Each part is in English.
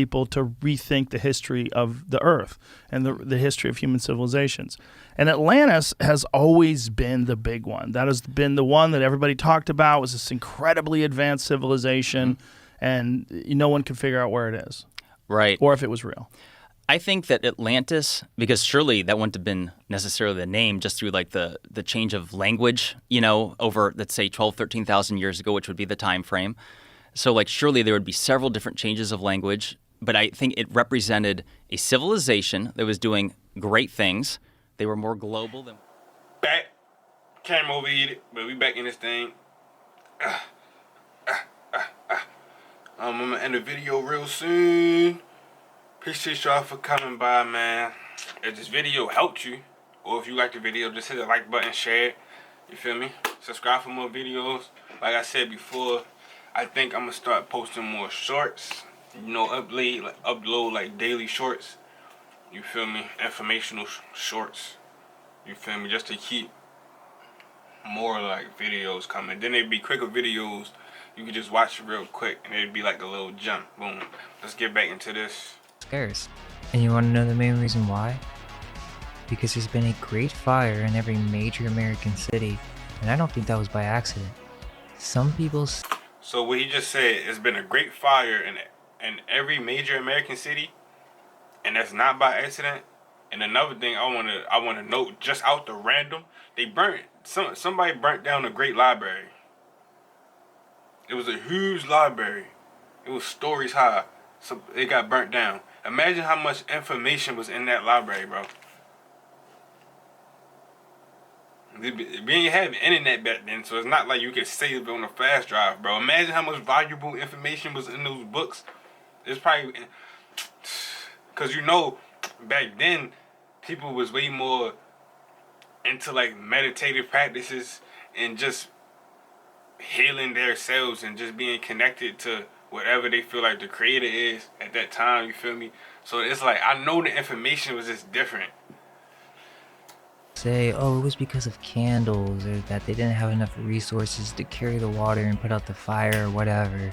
people to rethink the history of the earth and the history of human civilizations. And Atlantis has always been the big one. That has been the one that everybody talked about. It was this incredibly advanced civilization, and no one can figure out where it is. Right. Or if it was real. I think that Atlantis, because surely that wouldn't have been necessarily the name just through like the change of language, over, let's say, 12, 13,000 years ago, which would be the time frame. So like surely there would be several different changes of language, but I think it represented a civilization that was doing great things. They were more global than... Back. Camera overheated, but we back in this thing. I'm gonna end the video real soon. Appreciate y'all for coming by, man. If this video helped you, or if you like the video, just hit the like button, share it. You feel me? Subscribe for more videos. Like I said before, I think I'm gonna start posting more shorts. Upload like daily shorts. You feel me? Informational shorts. You feel me? Just to keep more like videos coming. Then they'd be quicker videos. You could just watch it real quick, and it'd be like a little jump. Boom. Let's get back into this. Scarce. And you want to know the main reason why? Because there's been a great fire in every major American city, and I don't think that was by accident. Some people... So what he just said, it's been a great fire in every major American city, and that's not by accident. And another thing I wanna note, just out the random, somebody burnt down a great library. It was a huge library. It was stories high. So it got burnt down. Imagine how much information was in that library, bro. We didn't have internet back then, so it's not like you could save it on a flash drive, bro. Imagine how much valuable information was in those books. It's probably... Because back then, people was way more into like meditative practices and just healing themselves and just being connected to whatever they feel like the creator is at that time, you feel me? So it's like, I know the information was just different. say, oh, it was because of candles, or that they didn't have enough resources to carry the water and put out the fire or whatever.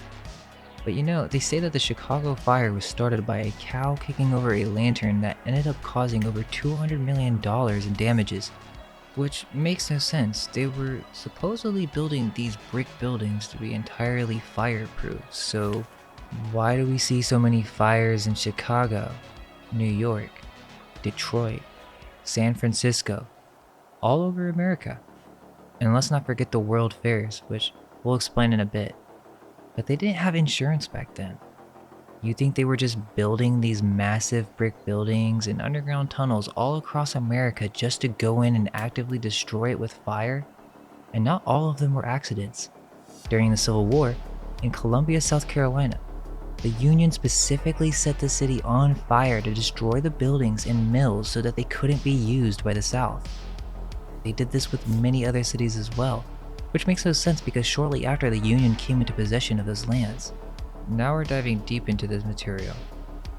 But they say that the Chicago fire was started by a cow kicking over a lantern that ended up causing over $200 million in damages. Which makes no sense. They were supposedly building these brick buildings to be entirely fireproof, so why do we see so many fires in Chicago, New York, Detroit, San Francisco, all over America? And let's not forget the World Fairs, which we'll explain in a bit. But they didn't have insurance back then. You think they were just building these massive brick buildings and underground tunnels all across America just to go in and actively destroy it with fire? And not all of them were accidents. During the Civil War, in Columbia, South Carolina, the Union specifically set the city on fire to destroy the buildings and mills so that they couldn't be used by the South. They did this with many other cities as well, which makes no sense because shortly after the Union came into possession of those lands. Now we're diving deep into this material.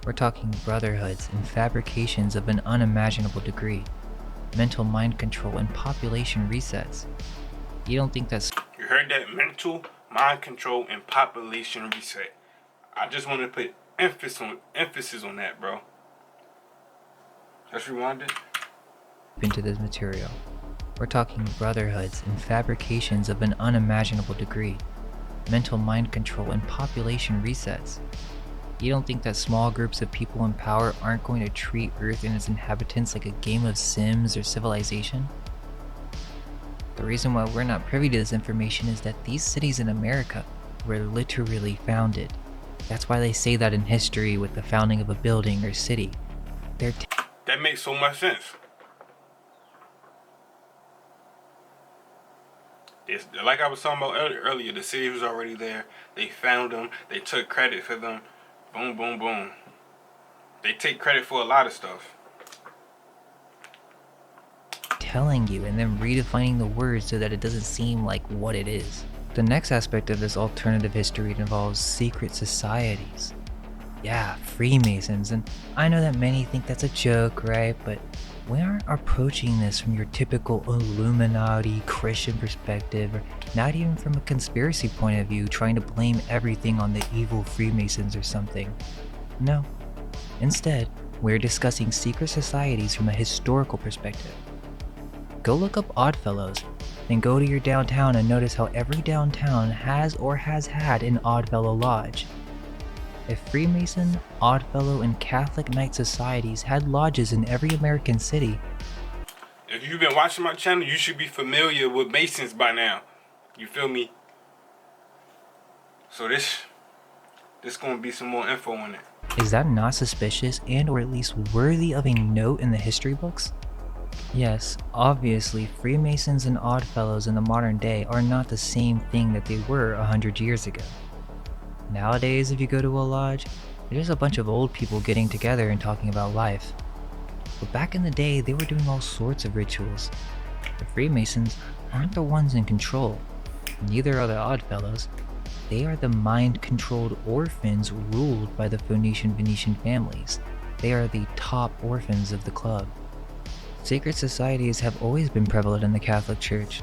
We're talking brotherhoods and fabrications of an unimaginable degree, mental mind control and population resets. You don't think that's... You heard that? Mental mind control and population reset. I just want to put emphasis on that, bro. Let's rewind it. Into this material. We're talking brotherhoods and fabrications of an unimaginable degree, mental mind control and population resets. You don't think that small groups of people in power aren't going to treat Earth and its inhabitants like a game of Sims or Civilization? The reason why we're not privy to this information is that these cities in America were literally founded. That's why they say that in history with the founding of a building or city. That makes so much sense. It's, like I was talking about earlier, the city was already there. They found them. They took credit for them. Boom, boom, boom. They take credit for a lot of stuff. Telling you and then redefining the words so that it doesn't seem like what it is. The next aspect of this alternative history involves secret societies. Yeah, Freemasons, and I know that many think that's a joke, right? But we aren't approaching this from your typical Illuminati Christian perspective, or not even from a conspiracy point of view, trying to blame everything on the evil Freemasons or something. No. Instead, we're discussing secret societies from a historical perspective. Go look up Oddfellows, then go to your downtown and notice how every downtown has or has had an Oddfellow lodge. If Freemason, Oddfellow, and Catholic Knight societies had lodges in every American city, if you've been watching my channel, you should be familiar with Masons by now. You feel me? So this gonna be some more info on it. is that not suspicious and or at least worthy of a note in the history books? Yes, obviously Freemasons and Oddfellows in the modern day are not the same thing that they were 100 years ago. Nowadays, if you go to a lodge, they're just a bunch of old people getting together and talking about life. But back in the day, they were doing all sorts of rituals. The Freemasons aren't the ones in control. Neither are the Oddfellows. They are the mind-controlled orphans ruled by the Venetian families. They are the top orphans of the club. Secret societies have always been prevalent in the Catholic Church.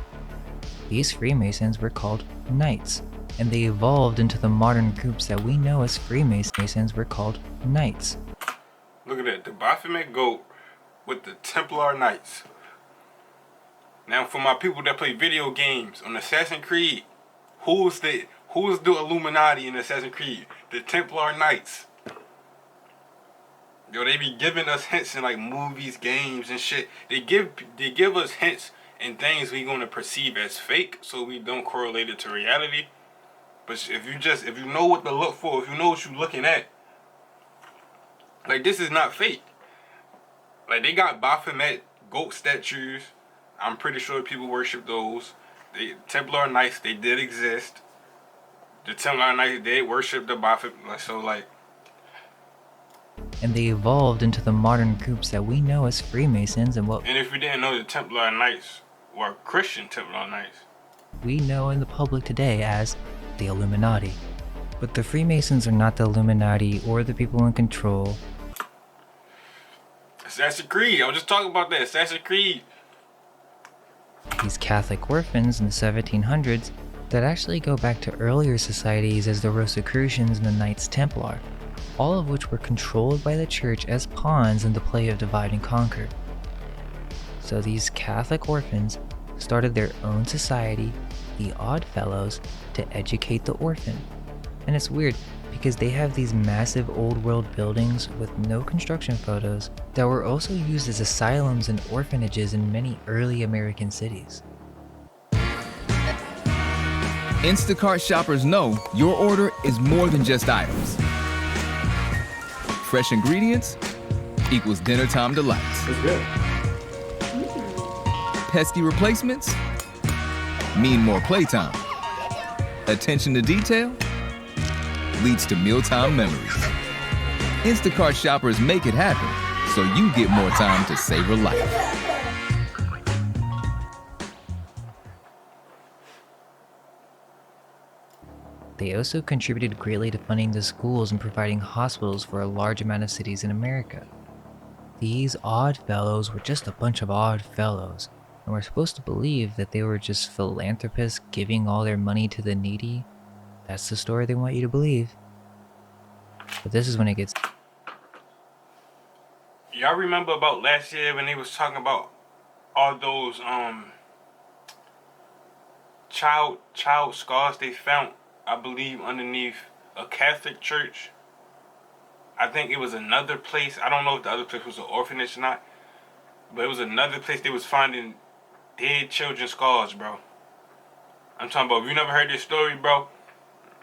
These Freemasons were called Knights, and they evolved into the modern groups that we know as Freemasons were called Knights. Look at that, the Baphomet goat with the Templar Knights. Now for my people that play video games on Assassin's Creed, who's the Illuminati in Assassin's Creed? The Templar Knights. Yo, they be giving us hints in like movies, games, and shit. They give us hints and things we gonna perceive as fake, so we don't correlate it to reality. But if you know what to look for, if you know what you're looking at, like this is not fake. Like they got Baphomet goat statues. I'm pretty sure people worship those. The Templar Knights, they did exist. The Templar Knights did worship the Baphomet. So like. And they evolved into the modern groups that we know as Freemasons and what And if you didn't know, the Templar Knights were Christian Templar Knights. we know in the public today as the Illuminati. But the Freemasons are not the Illuminati or the people in control. Assassin's Creed. I was just talking about that. Assassin's Creed. These Catholic orphans in the 1700s that actually go back to earlier societies as the Rosicrucians and the Knights Templar, all of which were controlled by the church as pawns in the play of divide and conquer. So these Catholic orphans started their own society, the Oddfellows, to educate the orphan. And it's weird because they have these massive old world buildings with no construction photos that were also used as asylums and orphanages in many early American cities. Instacart shoppers know your order is more than just items. Fresh ingredients equals dinner time delights. That's good. Pesky replacements mean more playtime. Attention to detail leads to mealtime memories. Instacart shoppers make it happen so you get more time to savor life. They also contributed greatly to funding the schools and providing hospitals for a large amount of cities in America. These Oddfellows were just a bunch of odd fellows, and we're supposed to believe that they were just philanthropists giving all their money to the needy. That's the story they want you to believe. But this is when it gets... Y'all remember about last year when they was talking about all those child scars they found, I believe, underneath a Catholic church? I think it was another place. I don't know if the other place was an orphanage or not, but it was another place they was finding dead children scars, bro. I'm talking about, if you never heard this story, bro,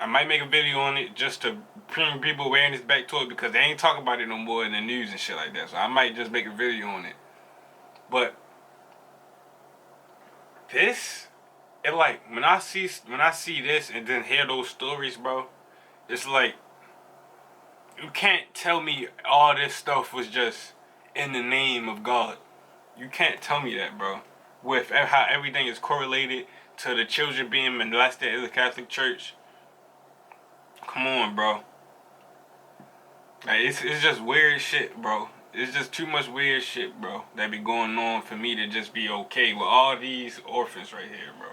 I might make a video on it just to bring people awareness back to it, because they ain't talking about it no more in the news and shit like that. So I might just make a video on it. But this, it like, when I see this and then hear those stories, bro, it's like, you can't tell me all this stuff was just in the name of God. You can't tell me that, bro. With how everything is correlated to the children being molested in the Catholic Church. Come on, bro. Like, it's just weird shit, bro. It's just too much weird shit, bro, that be going on for me to just be okay with all these orphans right here, bro.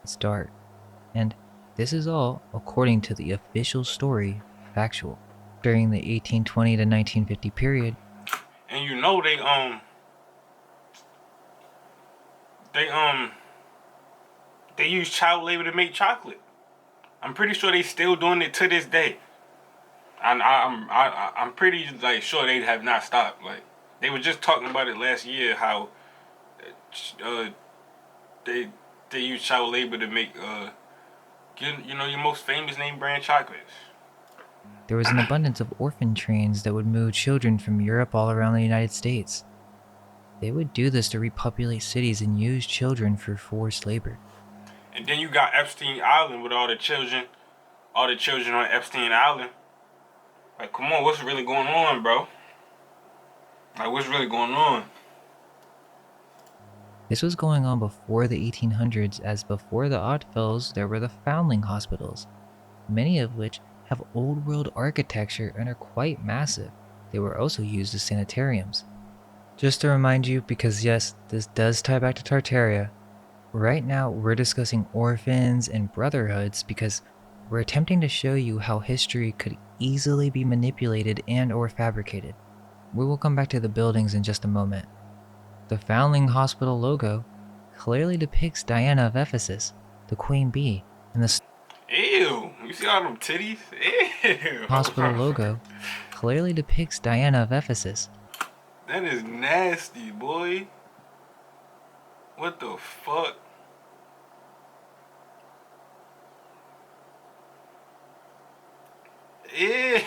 start. And this is all, according to the official story, factual. During the 1820 to 1950 period, And you know they they use child labor to make chocolate. I'm pretty sure they still doing it to this day. I'm pretty like sure they have not stopped. Like they were just talking about it last year how uh they they use child labor to make your most famous name brand chocolates. there was an abundance of orphan trains that would move children from Europe all around the United States. They would do this to repopulate cities and use children for forced labor. And then you got Epstein Island with all the children on Epstein Island. Like, come on, what's really going on, bro? Like, what's really going on? This was going on before the 1800s, as before the Oddfellows, there were the foundling hospitals, many of which have old world architecture and are quite massive. They were also used as sanitariums. Just to remind you, because yes, this does tie back to Tartaria, right now we're discussing orphans and brotherhoods because we're attempting to show you how history could easily be manipulated and or fabricated. We will come back to the buildings in just a moment. The Foundling Hospital logo clearly depicts Diana of Ephesus, the queen bee, and the Ew, you see all them titties? Ew. hospital logo clearly depicts Diana of Ephesus. That is nasty, boy. What the fuck? Ew.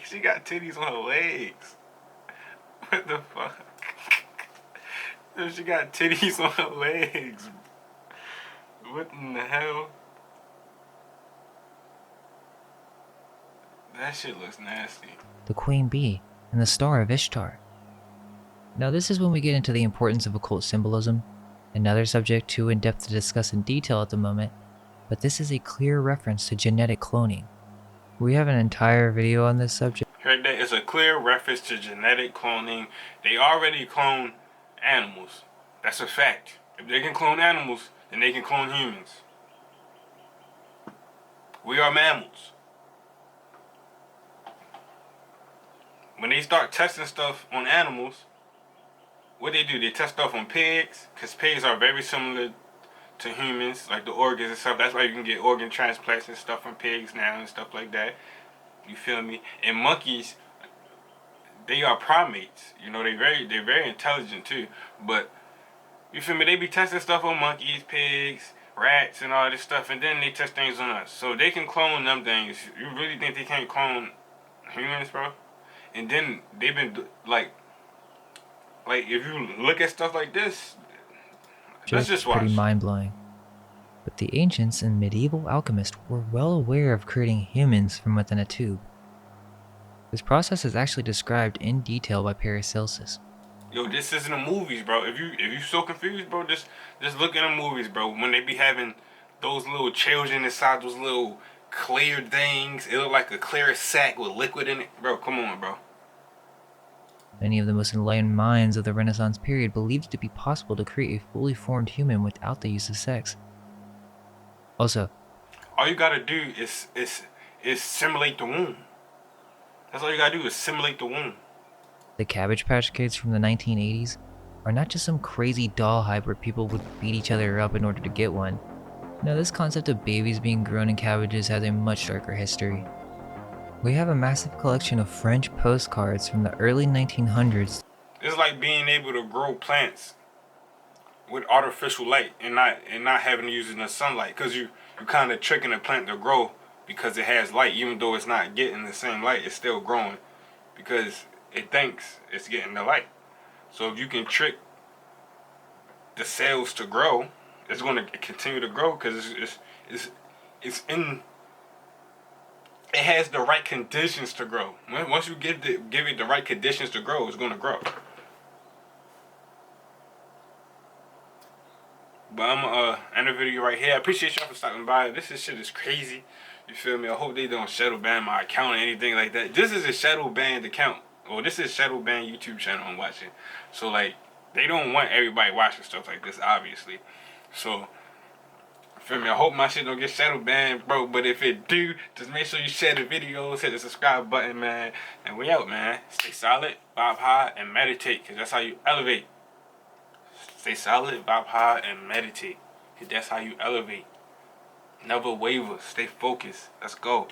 She got titties on her legs. What the fuck? She got titties on her legs. What in the hell? That shit looks nasty. The queen bee, and the star of Ishtar. Now this is when we get into the importance of occult symbolism, another subject too in-depth to discuss in detail at the moment, but this is a clear reference to genetic cloning. We have an entire video on this subject. Heard that? It's a clear reference to genetic cloning. They already clone animals. That's a fact. If they can clone animals, then they can clone humans. We are mammals. When they start testing stuff on animals, what they do, they test stuff on pigs, because pigs are very similar to humans, like the organs and stuff. That's why you can get organ transplants and stuff from pigs now and stuff like that. You feel me? And monkeys, they are primates. You know, they're very intelligent too. But you feel me? They be testing stuff on monkeys, pigs, rats, and all this stuff, and then they test things on us. So they can clone them things. You really think they can't clone humans, bro? And then they've been like if you look at stuff like this, let's just watch. Pretty mind-blowing. But the ancients and medieval alchemists were well aware of creating humans from within a tube. This process is actually described in detail by Paracelsus. Yo, this isn't the movies, bro. If you so confused, bro, just look at the movies, bro. When they be having those little children inside those little clear things, it look like a clear sack with liquid in it, bro. Come on, bro. Many of the most enlightened minds of the Renaissance period believed it to be possible to create a fully formed human without the use of sex. Also, all you gotta do is simulate the womb. That's all you gotta do is simulate the womb. the Cabbage Patch Kids from the 1980s are not just some crazy doll hype where people would beat each other up in order to get one. No, this concept of babies being grown in cabbages has a much darker history. We have a massive collection of French postcards from the early 1900s. It's like being able to grow plants with artificial light and not having to use it in the sunlight, because you kind of tricking a plant to grow because it has light. Even though it's not getting the same light, it's still growing because it thinks it's getting the light. So if you can trick the cells to grow, it's going to continue to grow because it has the right conditions to grow. Once you give it the right conditions to grow, it's going to grow. But I'm gonna end the video right here. I appreciate y'all for stopping by. This shit is crazy. You feel me? I hope they don't shadow ban my account or anything like that. This is a shadow banned account. Or this is shadow banned YouTube channel I'm watching. So like, they don't want everybody watching stuff like this, obviously. So Feel me? I hope my shit don't get shadow banned, bro. But if it do, just make sure you share the videos, hit the subscribe button, man. And we out, man. Stay solid, vibe high, and meditate, because that's how you elevate. Stay solid, vibe high, and meditate, because that's how you elevate. Never waver. Stay focused. Let's go.